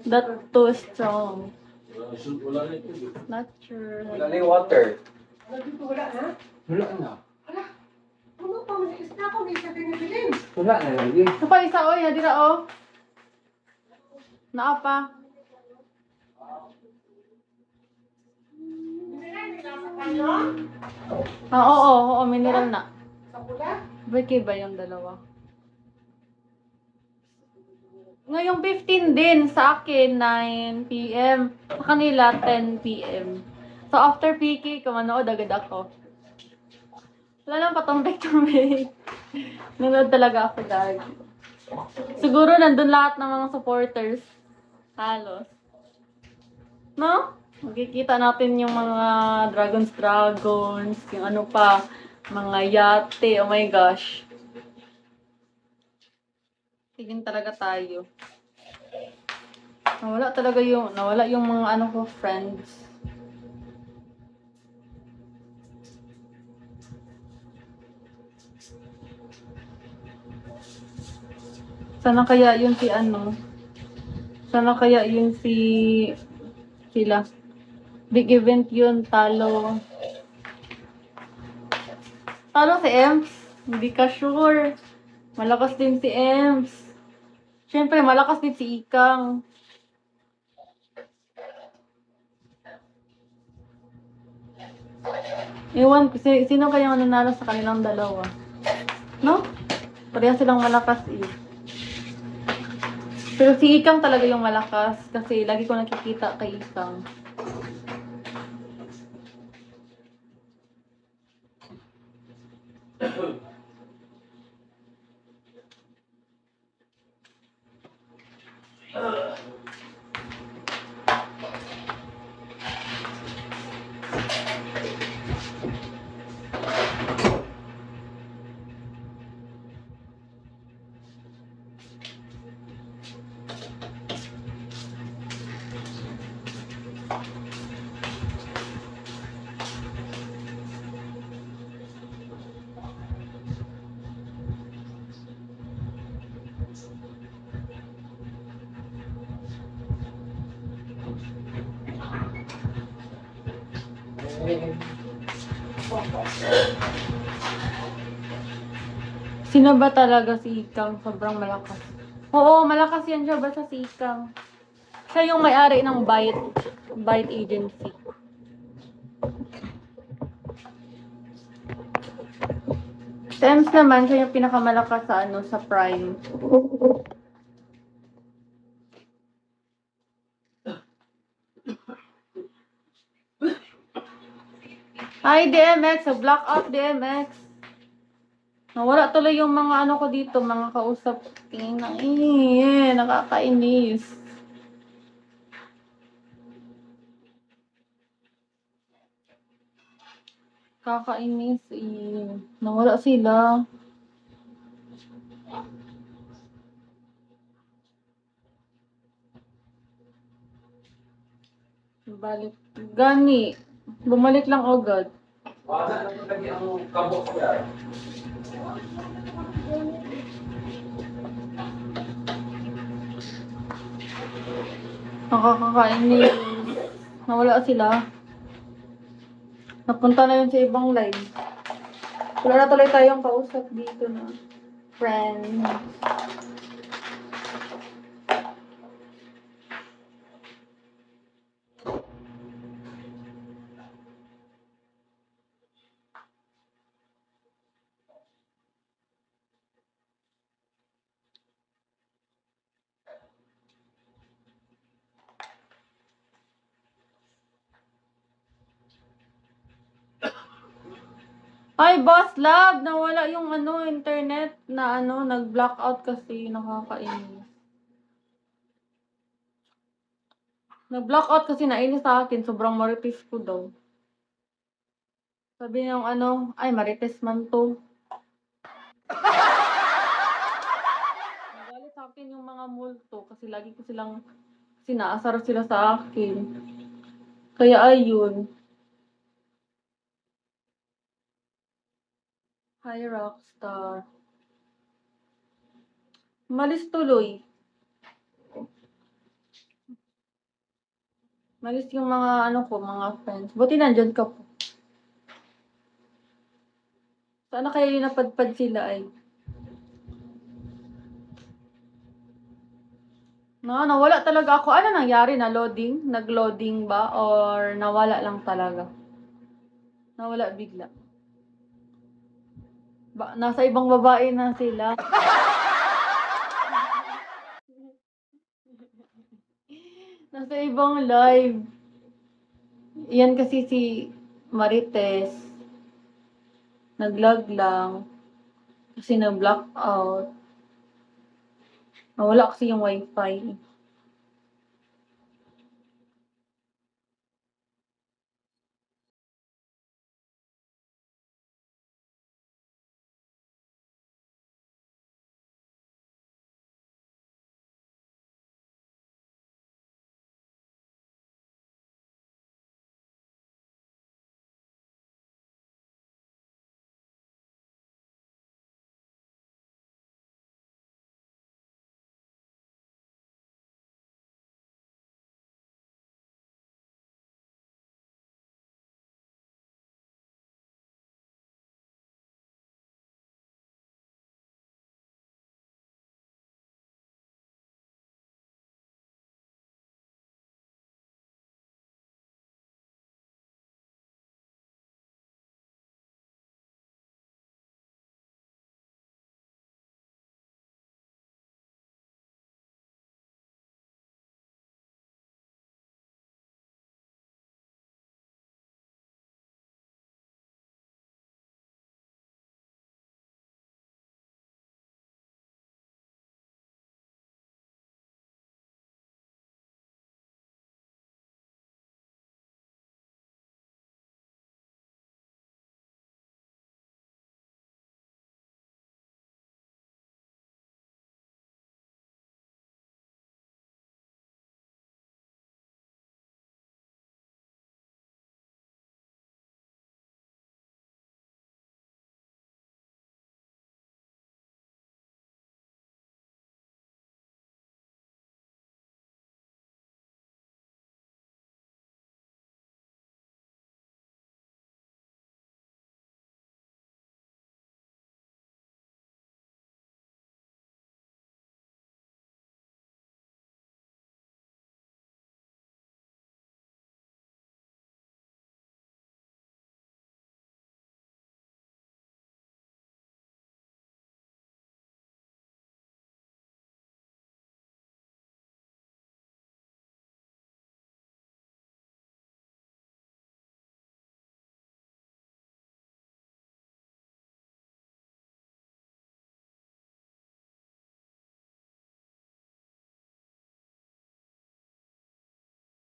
That too strong. Wala na ito. Not sure. Wala na yung water. Wala na? Wala na. Ano pa, malikis na ako, may isa pinabilin. Wala na lagi. Ito pa isa, oy. Hadira, oh. Naa pa. Ah, oo, mineral na. Sa pula? Birthday ba yung dalawa? Ngayong 15 din, sa akin 9 p.m. Sa kanila 10 p.m. So after PK, kumanood agad ako. Wala lang patumbik-tumbik. Nanood talaga ako dahil. Siguro nandun lahat ng mga supporters. Halos. No? Makikita natin yung mga dragons, yung ano pa, mga yate, oh my gosh. Tigin talaga tayo. Nawala yung mga ano ko, friends. Sana kaya yun si ano? Sana kaya yun sila. Big event yun, talo. Talo si Ems. Hindi ka sure. Malakas din si Ems. Siyempre, malakas din si Ikang. Ewan, sino kaya nanalo sa kanilang dalawa? No? Pareha silang malakas eh. Pero si Ikang talaga yung malakas kasi lagi ko nakikita kay Ikang. Sino ba talaga si Ikang? Sobrang malakas. Oo, malakas yan siya. Basta si Ikang. Siya yung may-ari ng Byte Agency. Tems naman, siya yung pinakamalakas sa ano, sa Prime. Hi, DMX! Block out, DMX! Nawala tuloy yung mga ano ko dito, mga kausap. Tingin na, nakakainis. Kakainis eh. Nawala sila. Balik. Gani. Bumalik lang agad. Wala na lagi ang kabok niya. Nakakakainis. Nawala sila. Napunta na yun sa ibang live. Wala na tuloy tayong kausap dito na friend. Ay, Boss Love! Nawala yung ano, internet na ano, nag-blackout kasi nakakainis. Nag-blackout kasi nainis sa akin, sobrang marites ko daw. Sabi niyang ano, ay marites man to. Nagalit sa akin yung mga multo kasi lagi ko silang sinaasar sila sa akin. Kaya ayun. Hi, Rockstar. Malis tuloy. Malis yung mga ano ko, mga friends. Buti nandyan ka po. Sana kaya yung napadpad sila ay. Nawala talaga ako. Ano nangyari? Na loading? Nag-loading ba? Or nawala lang talaga? Nawala bigla. Nasa ibang babae na sila. Nasa ibang live. Yan kasi si Marites. Nag-log lang. Kasi na-block out. Nawala kasi yung wifi.